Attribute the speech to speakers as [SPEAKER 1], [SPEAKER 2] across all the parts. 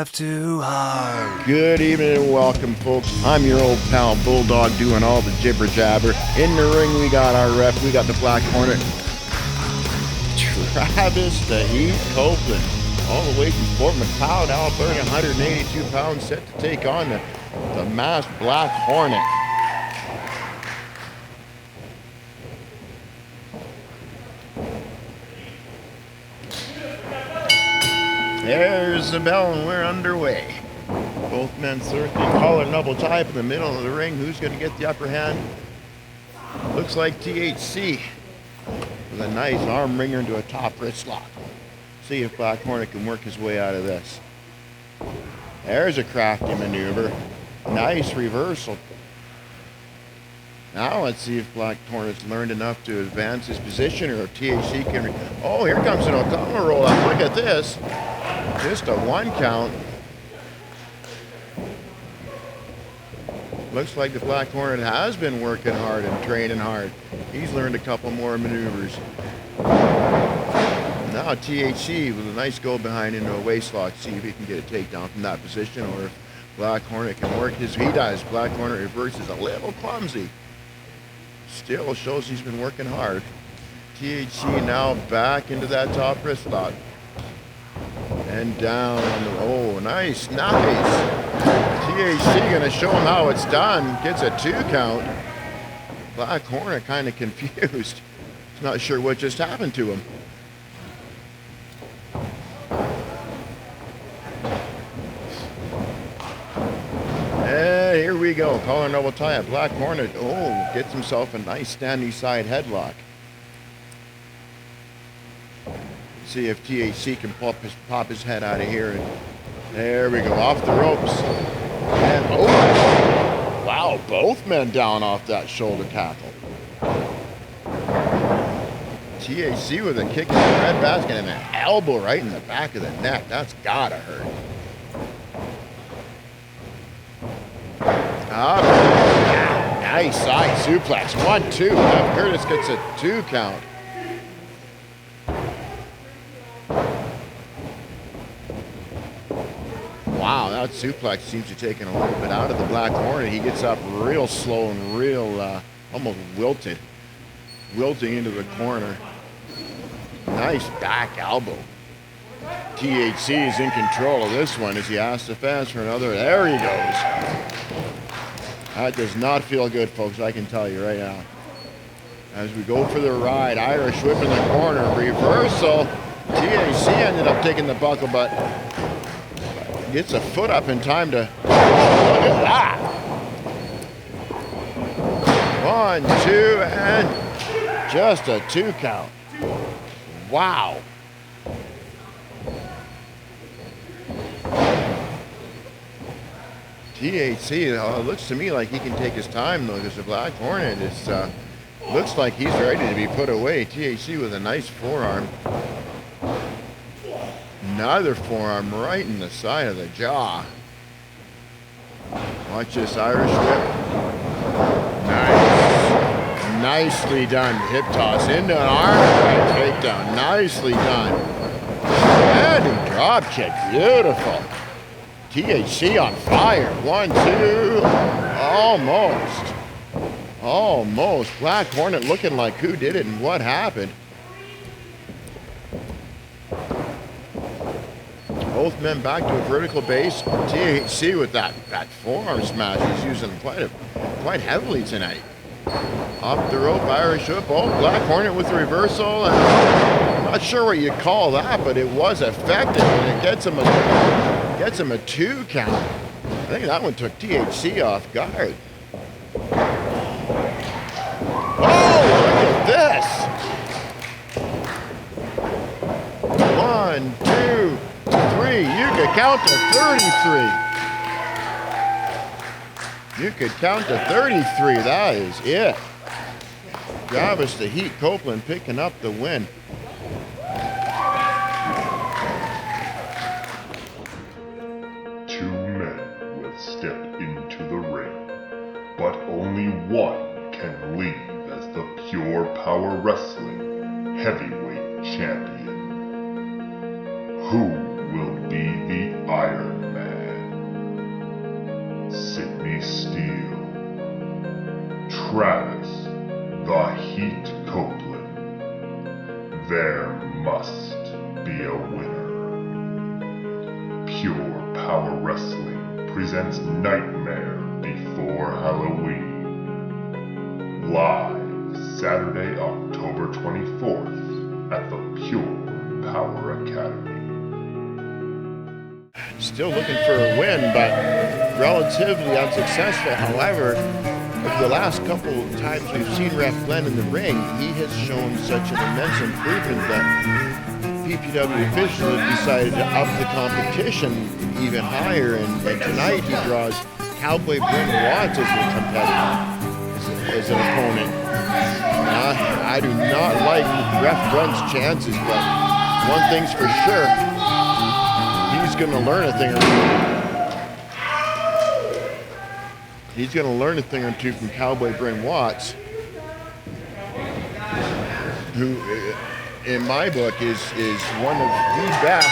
[SPEAKER 1] laugh too hard.
[SPEAKER 2] Good evening and welcome, folks. I'm your old pal Bulldog doing all the jibber jabber. In the ring, we got our ref. We got the Black Hornet, Travis the Heat Copeland, all the way from Fort McLeod, Alberta, 182 pounds, set to take on the masked Black Hornet. There's the bell and we're underway. Both men circling, collar double tie up in the middle of the ring. Who's going to get the upper hand? Looks like THC with a nice arm wringer into a top wrist lock. See if Black Hornet can work his way out of this. There's a crafty maneuver. Nice reversal. Now let's see if Black Hornet's learned enough to advance his position, or if THC can. Oh, here comes an October roll up. Look at this. Just a 1 count. Looks like the Black Hornet has been working hard and training hard. He's learned a couple more maneuvers. Now THC with a nice go behind into a waist lock. See if he can get a takedown from that position, or if Black Hornet can work his. He does. Black Hornet reverses a little clumsy. Still shows he's been working hard. THC now back into that top wrist lock. And down. Oh, nice. THC gonna show him how it's done. Gets a 2 count. Black Hornet kind of confused. He's not sure what just happened to him. And here we go. Collar double tie. Black Hornet, oh, gets himself a nice standing side headlock. See if THC can pop his head out of here. And there we go, off the ropes. And oh, wow, both men down off that shoulder tackle. THC with a kick in the red basket and an elbow right in the back of the neck. That's gotta hurt. Nice side suplex. 1-2. Curtis gets a 2 count. Wow, that suplex seems to have taken a little bit out of the Black Hornet. He gets up real slow and real, almost wilting into the corner. Nice back elbow. THC is in control of this one as he asks the fans for another. There he goes. That does not feel good, folks, I can tell you right now. As we go for the ride, Irish whip in the corner, reversal. THC ended up taking the buckle, but gets a foot up in time to, look at that. 1, 2, and just a 2 count. Wow. THC, it looks to me like he can take his time though, because the Black Hornet is, looks like he's ready to be put away. THC with a nice forearm. Another forearm right in the side of the jaw. Watch this Irish whip. Nice. Nicely done. Hip toss into an arm drag takedown. Nicely done. And drop kick. Beautiful. THC on fire. 1, 2. Almost. Black Hornet looking like who did it and what happened. Both men back to a vertical base. THC with that forearm smash. He's using quite heavily tonight. Off the rope, Irish whip. Oh, Black Hornet with the reversal. And I'm not sure what you call that, but it was effective, and it gets him a 2 count. I think that one took THC off guard. Oh, look at this. 1, 2, 3. You could count to 33. You could count to 33. That is it. Travis the Heat Copeland picking up the win.
[SPEAKER 3] Two men will step into the ring, but only one can leave as the Pure Power Wrestling Heavyweight Champion. Who will be the Iron Man? Travis, the Heat Copeland. There must be a winner. Pure Power Wrestling presents Nightmare Before Halloween. Live Saturday, October 24th at the Pure Power Academy.
[SPEAKER 2] Still looking for a win, but relatively unsuccessful. However, the last couple of times we've seen Ref Glenn in the ring, he has shown such an immense improvement that PPW officials have decided to up the competition even higher, and tonight he draws Cowboy Bryn Watts as a competitor, as an opponent. I do not like Ref Glenn's chances, but one thing's for sure, he's going to learn a thing or two. He's going to learn a thing or two from Cowboy Bryn Watts, who, in my book, is one of the best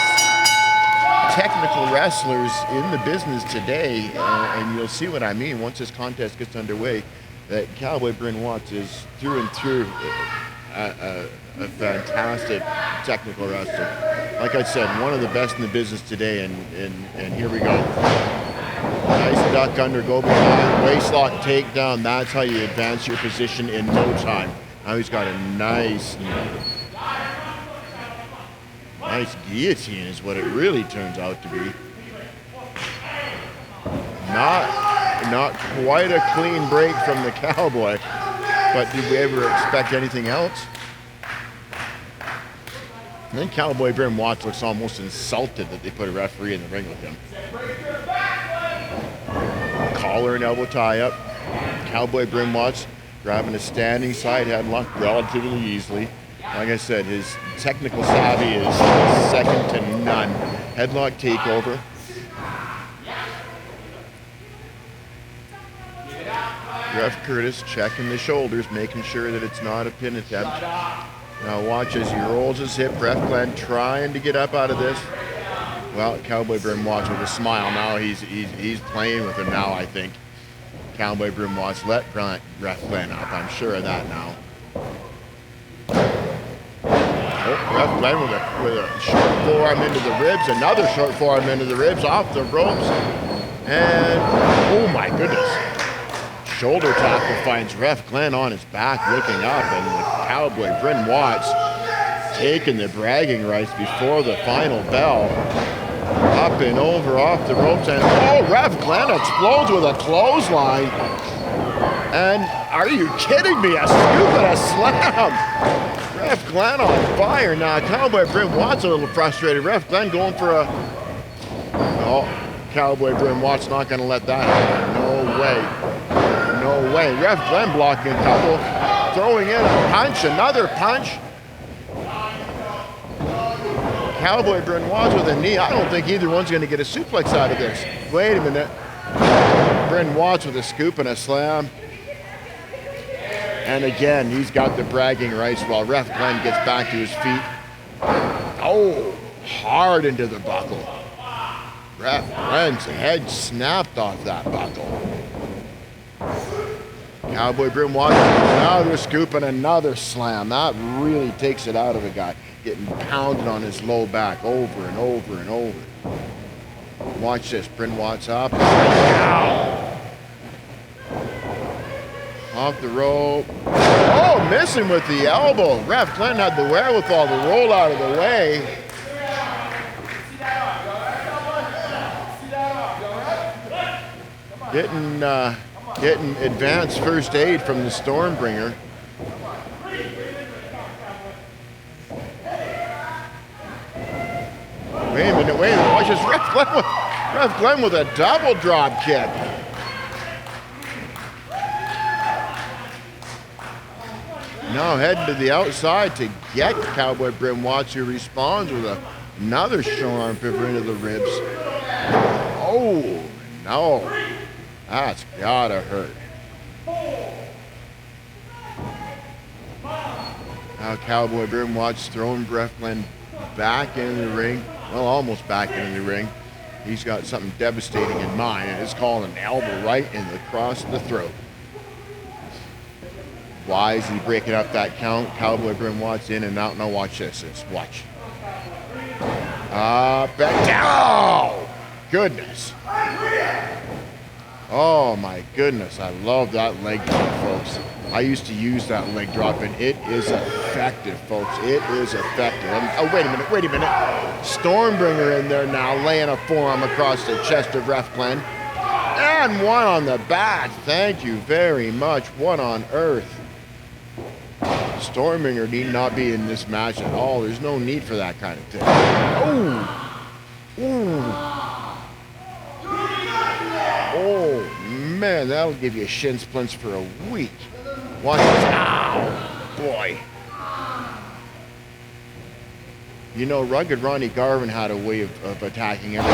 [SPEAKER 2] technical wrestlers in the business today. And you'll see what I mean once this contest gets underway, that Cowboy Bryn Watts is through and through a fantastic technical wrestler. Like I said, one of the best in the business today, and here we go. Nice duck under, go behind, waistlock takedown. That's how you advance your position in no time. Now he's got a nice guillotine is what it really turns out to be. Not quite a clean break from the Cowboy, but did we ever expect anything else? And then Cowboy Bryn Watts looks almost insulted that they put a referee in the ring with him. Collar and elbow tie up. Cowboy Bryn Watts grabbing a standing side headlock relatively easily. Like I said, his technical savvy is second to none. Headlock takeover. Ref Curtis checking the shoulders, making sure that it's not a pin attempt. Now watch as he rolls his hip. Ref Glenn trying to get up out of this. Well, Cowboy Bryn Watts with a smile. Now he's playing with him now, I think. Cowboy Bryn Watts let Ref Glenn up. I'm sure of that now. Oh, Ref Glenn with a short forearm into the ribs. Another short forearm into the ribs. Off the ropes. And, oh my goodness. Shoulder tackle finds Ref Glenn on his back looking up. And the Cowboy Bryn Watts taking the bragging rights before the final bell. Up and over, off the ropes, and oh, Ref Glenn explodes with a clothesline. And are you kidding me? A scoop and a slam. Ref Glenn on fire. Now, Cowboy Bryn Watts a little frustrated. Ref Glenn going for a... Oh, Cowboy Bryn Watts not going to let that happen. No way. No way. Ref Glenn blocking a couple. Throwing in a punch, another punch. Cowboy Bryn Watts with a knee. I don't think either one's going to get a suplex out of this. Wait a minute. Bryn Watts with a scoop and a slam. And again, he's got the bragging rights while Ref Glenn gets back to his feet. Oh, hard into the buckle. Ref Glenn's head snapped off that buckle. Cowboy Bryn Watts, another scoop and another slam. That really takes it out of a guy. Getting pounded on his low back over and over and over. Watch this, Bryn Watts up. Ow! Off the rope. Oh, missing with the elbow. Ref Glenn had the wherewithal to roll out of the way. Getting advanced first aid from the Stormbringer. Wait a minute, watch this. Ref Glenn with a double drop kick. Now heading to the outside to get Cowboy Bryn Watts, who responds with another strong arm pivot into the ribs. Oh, no. That's gotta hurt. Now Cowboy Bryn Watts throwing Ref Glenn back into the ring. Well, almost back into the ring. He's got something devastating in mind, and it's called an elbow right in the cross of the throat. Why is he breaking up that count? Cowboy Bryn Watts in and out. Now watch this. Watch. Back down. Goodness. Oh my goodness. I love that leg drop, folks. I used to use that leg drop, and it is effective, folks. It is effective. Oh, wait a minute. Stormbringer in there now, laying a forearm across the chest of Ref Glenn. And one on the back. Thank you very much. What on earth? Stormbringer need not be in this match at all. There's no need for that kind of thing. Oh! Oh, man, that'll give you shin splints for a week. Watch this. Ow! Boy. You know, Rugged Ronnie Garvin had a way of attacking every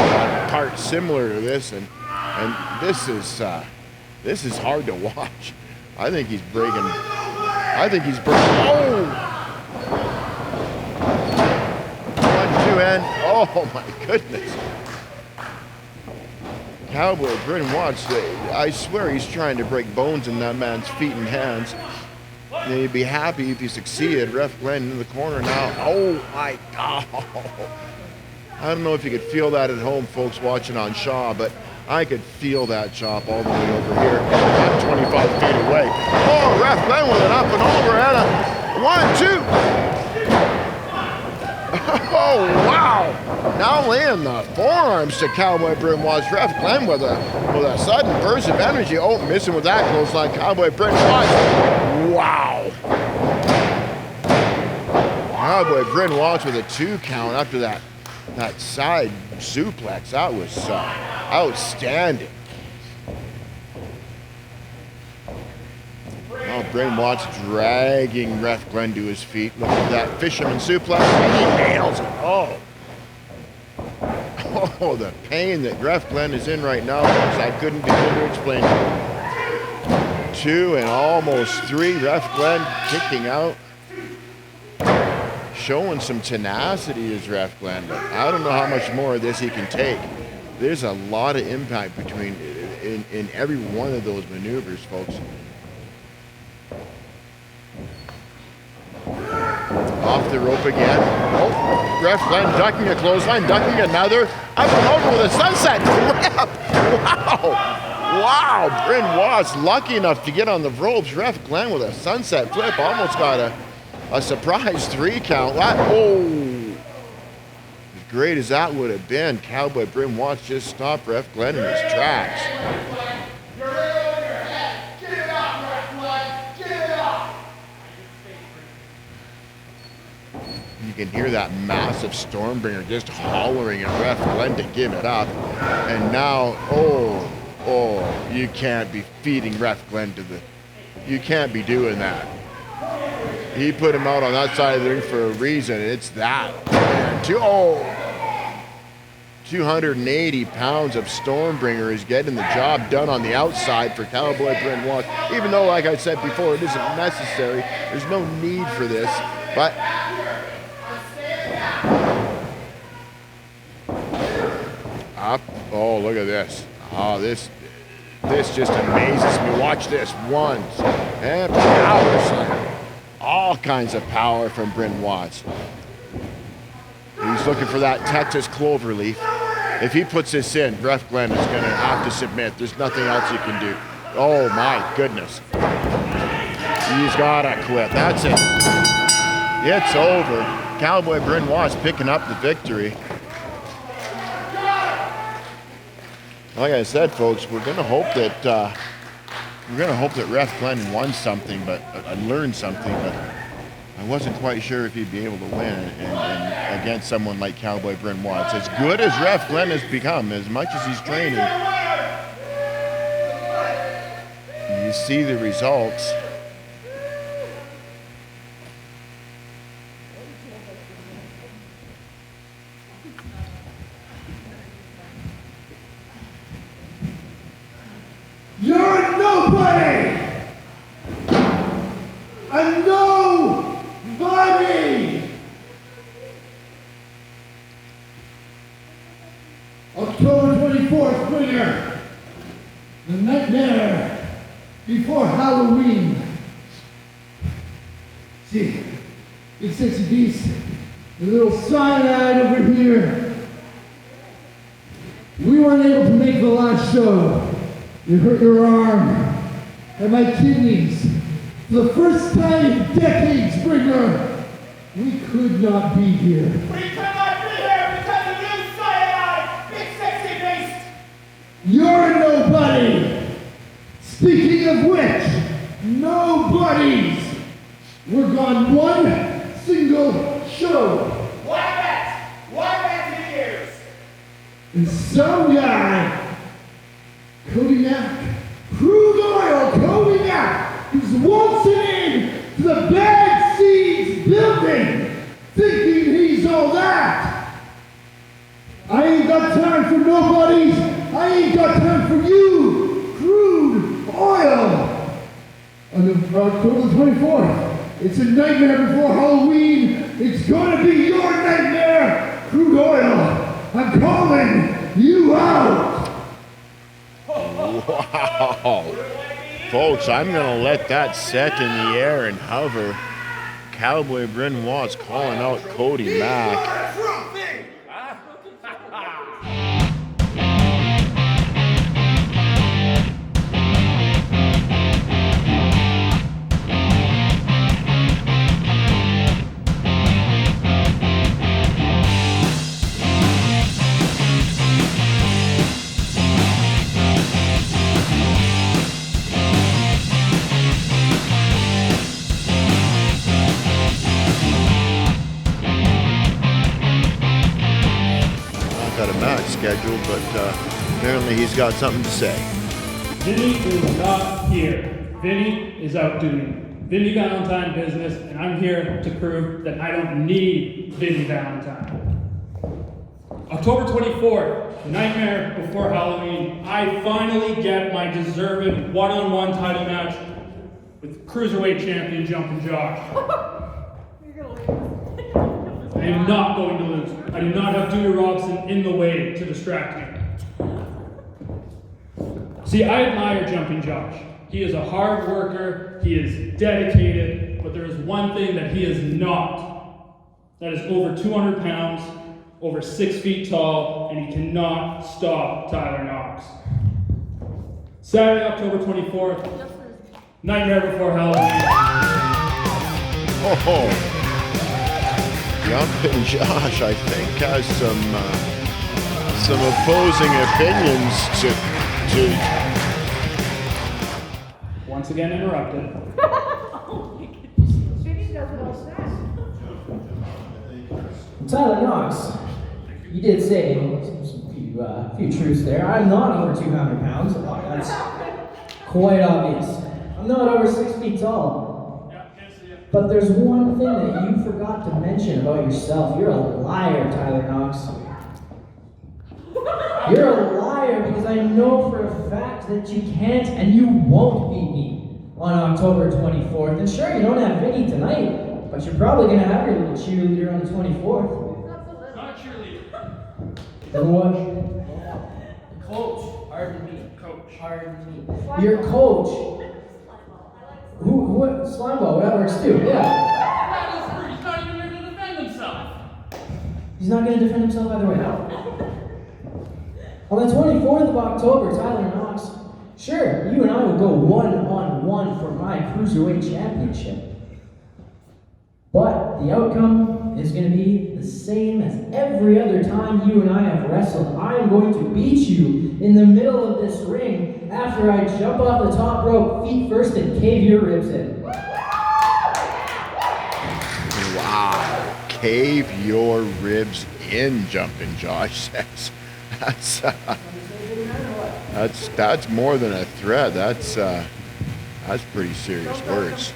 [SPEAKER 2] part similar to this, and this is hard to watch. I think he's breaking. Oh! 1, 2, and oh my goodness. Cowboy Bryn Watts, I swear he's trying to break bones in that man's feet and hands. And he'd be happy if he succeeded. Ref Glenn in the corner now. Oh my God. I don't know if you could feel that at home, folks, watching on Shaw, but I could feel that chop all the way over here, about 25 feet away. Oh, Ref Glenn with an up and over and a 1, 2. Oh, wow. Now laying the forearms to Cowboy Bryn Watts. Ref Glenn with a sudden burst of energy. Oh, missing with that close line. Cowboy Bryn Watts. Wow. Cowboy Bryn Watts with a 2 count after that side suplex. That was outstanding. Oh, Bryn Watts dragging Ref Glenn to his feet. Look at that fisherman suplex. And he nails it. Oh, the pain that Ref Glenn is in right now, folks, I couldn't begin to explain. 2 and almost 3. Ref Glenn kicking out. Showing some tenacity is Ref Glenn, but I don't know how much more of this he can take. There's a lot of impact in every one of those maneuvers, folks. Off the rope again. Oh, Ref Glenn ducking a clothesline, ducking another. Up and over with a sunset flip. Wow, Bryn Watts lucky enough to get on the ropes. Ref Glenn with a sunset flip, almost got a surprise 3 count. Oh, as great as that would have been, Cowboy Bryn Watts just stopped Ref Glenn in his tracks. You can hear that massive Stormbringer just hollering at Ref Glenn to give it up. And now, oh, you can't be feeding Ref Glenn to the... You can't be doing that. He put him out on that side of the ring for a reason. It's that. 280 pounds of Stormbringer is getting the job done on the outside for Cowboy Bryn Watts. Even though, like I said before, it isn't necessary. There's no need for this. But up. Oh, look at this. Oh, this just amazes me. Watch this. 1 and power slam. All kinds of power from Bryn Watts. He's looking for that Texas cloverleaf. If he puts this in, Ref Glenn is going to have to submit. There's nothing else he can do. Oh my goodness. He's got to quit. That's it. It's over. Cowboy Bryn Watts picking up the victory. Like I said, folks, we're going to hope that Ref Glenn won something, but learned something, but I wasn't quite sure if he'd be able to win and against someone like Cowboy Bryn Watts. As good as Ref Glenn has become, as much as he's training, you see the results.
[SPEAKER 4] You're nobody! A nobody! October 24th winner, the nightmare before Halloween, See, Big Sexy Beast, the little cyanide over here. We weren't able to make the last show. You hurt your arm and my kidneys. For the first time in decades, Brynn, we could not be here.
[SPEAKER 5] We could not be here because of you, cyanide, Big Sexy Beast!
[SPEAKER 4] You're a nobody! Speaking of which, nobodies! We're gone one single show.
[SPEAKER 5] One bet in years!
[SPEAKER 4] And some guy, Kodiak, crude oil Kodiak, who's waltzing in to the Bad Seeds building, thinking he's all that. I ain't got time for nobodies. I ain't got time for you. Crude oil. On October 24th. It's a nightmare before Halloween. It's gonna be your nightmare. Crude oil. I'm calling you out.
[SPEAKER 2] Wow. Folks, I'm going to let that set in the air and hover. Cowboy Bryn Watts calling out Cody Mack. Got a match scheduled, but apparently he's got something to say.
[SPEAKER 6] Vinny is not here. Vinny is out doing Vinny Valentine business, and I'm here to prove that I don't need Vinny Valentine. October 24th, Nightmare Before Halloween, I finally get my deserved one-on-one title match with Cruiserweight Champion Jumpin' Josh. I am not going to lose. I do not have Dewey Robson in the way to distract me. See, I admire Jumpin' Josh. He is a hard worker, he is dedicated, but there is one thing that he is not. That is over 200 pounds, over 6 feet tall, and he cannot stop Tyler Knox. Saturday, October 24th, Nightmare Before Halloween.
[SPEAKER 2] Oh, Jumpin' Josh, I think, has some opposing opinions to
[SPEAKER 6] Once again interrupted.
[SPEAKER 7] Tyler Knox, you did say a few truths there. I'm not over 200 pounds. That's quite obvious. I'm not over 6 feet tall. But there's one thing that you forgot to mention about yourself. You're a liar, Tyler Knox. You're a liar because I know for a fact that you can't and you won't beat me on October 24th. And sure, you don't have Vinny tonight, but you're probably going to have your little cheerleader on the 24th.
[SPEAKER 6] Not a cheerleader.
[SPEAKER 7] Then what?
[SPEAKER 6] Coach. Pardon me. Coach.
[SPEAKER 7] Pardon me. Your coach. What? Slimeball, that works too, yeah.
[SPEAKER 6] He's not even here to defend himself.
[SPEAKER 7] He's not going to defend himself either way. On the 24th of October, Tyler Knox, sure, you and I will go one-on-one for my Cruiserweight Championship. But the outcome is going to be the same as every other time you and I have wrestled. I am going to beat you in the middle of this ring after I jump off the top rope, feet first, and cave your ribs in.
[SPEAKER 2] wow, cave your ribs in, Jumpin' Josh. That's more than a threat. That's pretty serious words.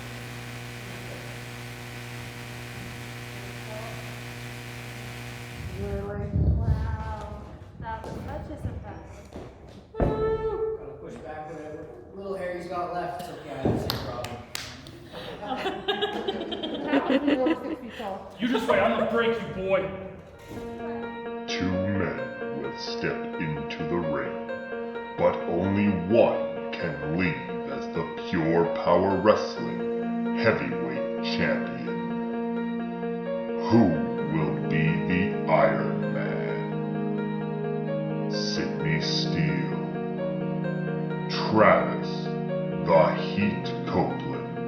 [SPEAKER 8] Really? Wow. That was such a surprise.
[SPEAKER 7] Gotta push back whatever little hair he's got left. It's okay, I don't see a problem.
[SPEAKER 6] You just wait, I'm gonna break you, boy.
[SPEAKER 3] 2 men will step into the ring, but only one can leave as the Pure Power Wrestling Heavyweight Champion. Who will be the Iron Man? Sydney Steele. Travis, the Heat Copeland.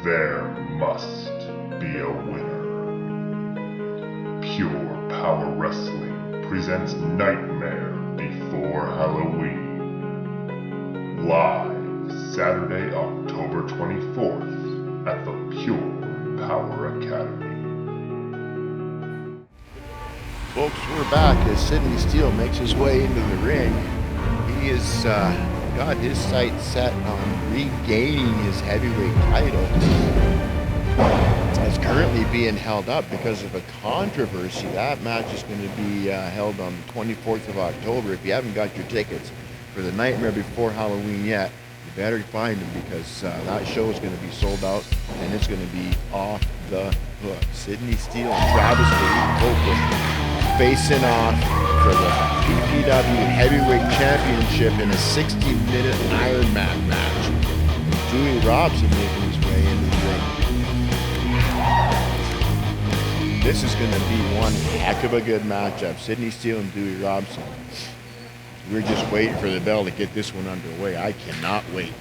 [SPEAKER 3] There must be a winner. Pure Power Wrestling presents Nightmare Before Halloween. Live Saturday, October 24th at the Pure Power Academy.
[SPEAKER 2] Folks, we're back as Sydney Steele makes his way into the ring. He has got his sights set on regaining his heavyweight title. It's currently being held up because of a controversy. That match is going to be held on the 24th of October. If you haven't got your tickets for the Nightmare Before Halloween yet, you better find them because that show is going to be sold out and it's going to be off the hook. Sydney Steele and Travis Copeland facing off for the PPW Heavyweight Championship in a 60-minute Iron Man match. Dewey Robson making his way into the ring. This is going to be one heck of a good matchup. Sydney Steele and Dewey Robson. We're just waiting for the bell to get this one underway. I cannot wait.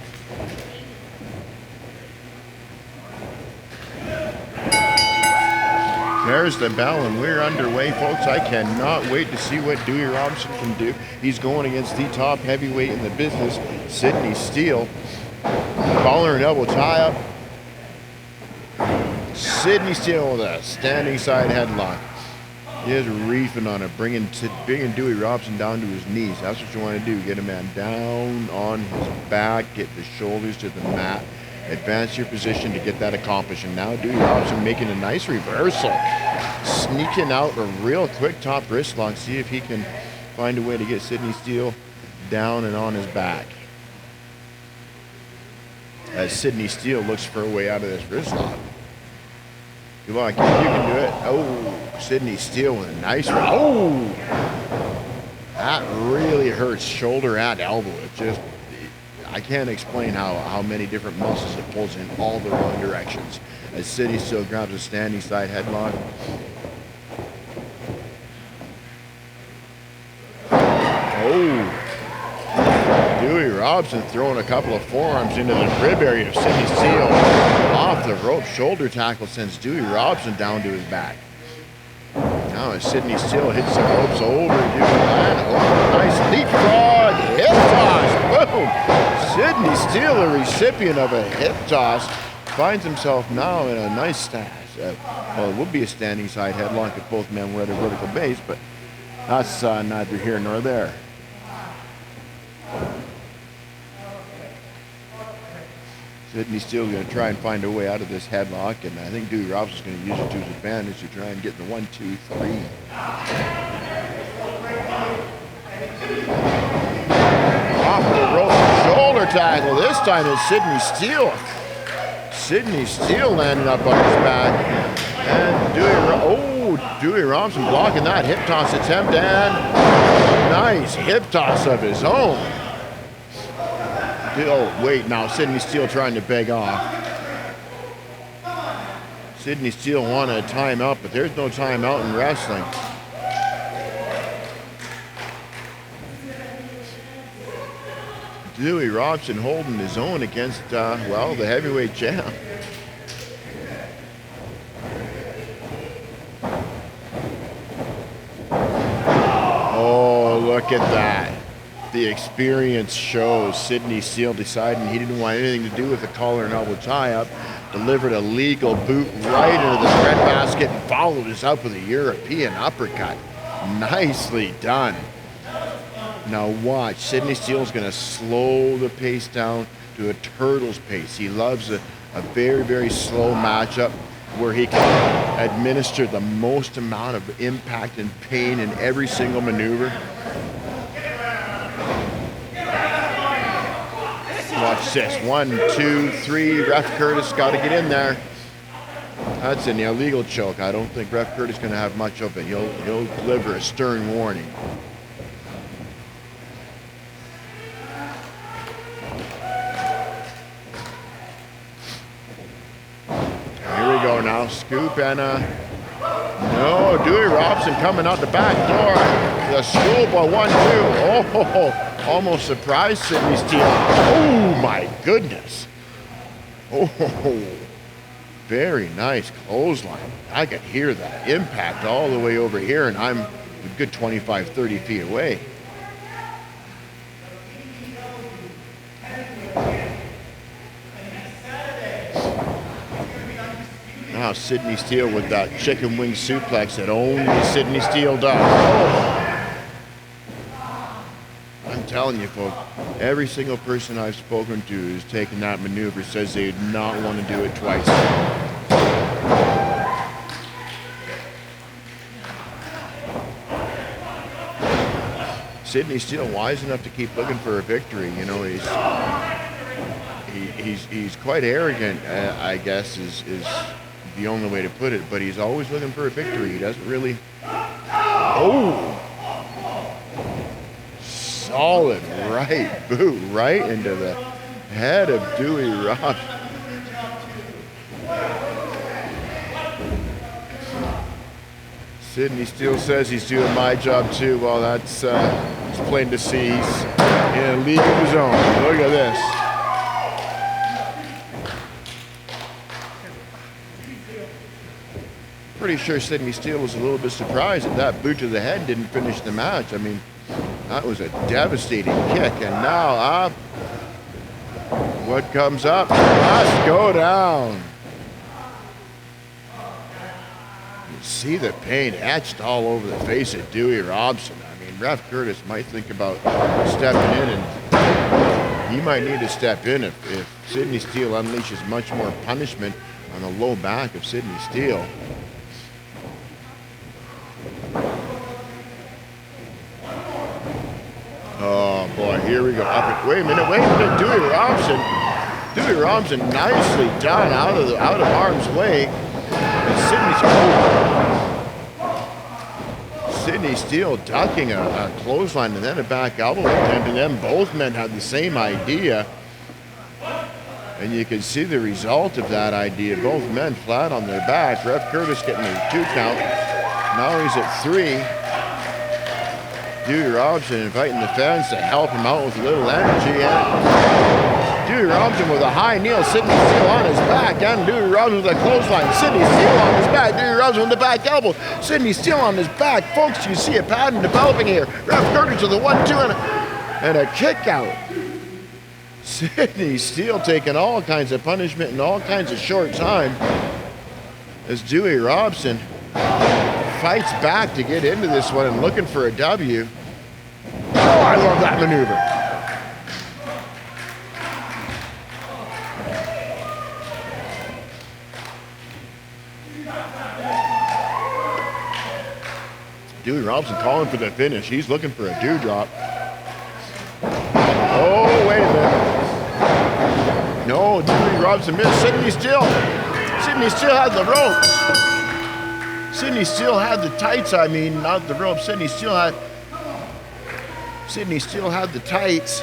[SPEAKER 2] There's the bell and we're underway, folks. I cannot wait to see what Dewey Robson can do. He's going against the top heavyweight in the business, Sydney Steele. Collar and elbow tie up. Sydney Steele with a standing side headlock. He is reefing on it, bringing Dewey Robson down to his knees. That's what you want to do. Get a man down on his back, get the shoulders to the mat, advance your position to get that accomplished. And now Dewey Robson making a nice reversal. Sneaking out a real quick top wrist lock. See if he can find a way to get Sydney Steele down and on his back. As Sydney Steele looks for a way out of this wrist lock. Come on, kid, you can do it. Oh, Sydney Steele with a nice one. Oh! That really hurts shoulder and elbow. It just, I can't explain how many different muscles it pulls in all the wrong directions. As Sydney Steele grabs a standing side headlock. Oh! Dewey Robson throwing a couple of forearms into the rib area of Sydney Steele. Off the rope shoulder tackle sends Dewey Robson down to his back. Now as Sydney Steele hits the ropes over Dewey Robson. Oh, nice leapfrog hip toss. Boom! Sydney Steele, a recipient of a hip toss, finds himself now in a nice stash. Well, it would be a standing side headlock if both men were at a vertical base, but that's neither here nor there. Sydney Steele's going to try and find a way out of this headlock, and I think Dewey Robson's going to use it to his advantage to try and get the 1, 2, 3. Off the rope, shoulder tackle. This time it's Sydney Steele. Sydney Steele landing up on his back, and Dewey Robson blocking that hip toss attempt, and nice hip toss of his own. Oh, wait, now Sydney Steele trying to beg off. Sydney Steele wanted a timeout, but there's no timeout in wrestling. Dewey Robson holding his own against, the heavyweight champ. Oh, look at that. The experience shows. Sydney Steele deciding he didn't want anything to do with the collar and elbow tie-up, delivered a legal boot right into the breadbasket and followed us up with a European uppercut. Nicely done. Now watch, Sydney Steele's going to slow the pace down to a turtle's pace. He loves a very, very slow matchup where he can administer the most amount of impact and pain in every single maneuver. Watch this. 1, 2, 3. Ref Curtis got to get in there. That's an illegal choke. I don't think Ref Curtis is going to have much of it. He'll deliver a stern warning. Here we go now. Scoop and a No, Dewey Robson coming out the back door. The schoolboy 1-2. Oh, almost surprised Sydney Steele. Oh my goodness. Oh, very nice clothesline. I could hear that impact all the way over here, and I'm a good 25, 30 feet away. Now Sydney Steele with that chicken wing suplex that only Sydney Steele does. Oh. I'm telling you, folks, every single person I've spoken to who's taken that maneuver says they would not want to do it twice. Sydney Steele wise enough to keep looking for a victory. You know, he's quite arrogant, I guess, is the only way to put it, but he's always looking for a victory. He doesn't really... Oh! Solid right boot right into the head of Dewey Robson. Sydney Steele says he's doing my job too. Well, that's it's plain to see he's in a league of his own. Look at this. Pretty sure Sydney Steele was a little bit surprised that boot to the head didn't finish the match. I mean, that was a devastating kick. And now up, what comes up must go down. You see the pain etched all over the face of Dewey Robson. I mean, Ref Curtis might think about stepping in, and he might need to step in if Sydney Steele unleashes much more punishment on the low back of Sydney Steele. Oh boy, here we go. Wait a minute. Dewey Robson nicely done out of harm's way. And Sydney Steele ducking a clothesline and then a back elbow attempt, and then both men had the same idea. And you can see the result of that idea. Both men flat on their back. Ref Curtis getting a 2 count. Now he's at 3. Dewey Robson inviting the fans to help him out with a little energy. And Dewey Robson with a high kneel, Sydney Steele on his back, and Dewey Robson with a clothesline. Sydney Steele on his back, Dewey Robson with the back elbow. Sydney Steele on his back. Folks, you see a pattern developing here. Ref Curtis with a 1-2 and a kick out. Sydney Steele taking all kinds of punishment in all kinds of short time as Dewey Robson fights back to get into this one and looking for a W. Oh, I love that maneuver. Dewey Robson calling for the finish. He's looking for a dewdrop. Oh, wait a minute. No, Dewey Robson missed. Sydney Steele had the ropes. Sydney Steele had the tights, I mean, not the ropes. Sydney Steele had the tights.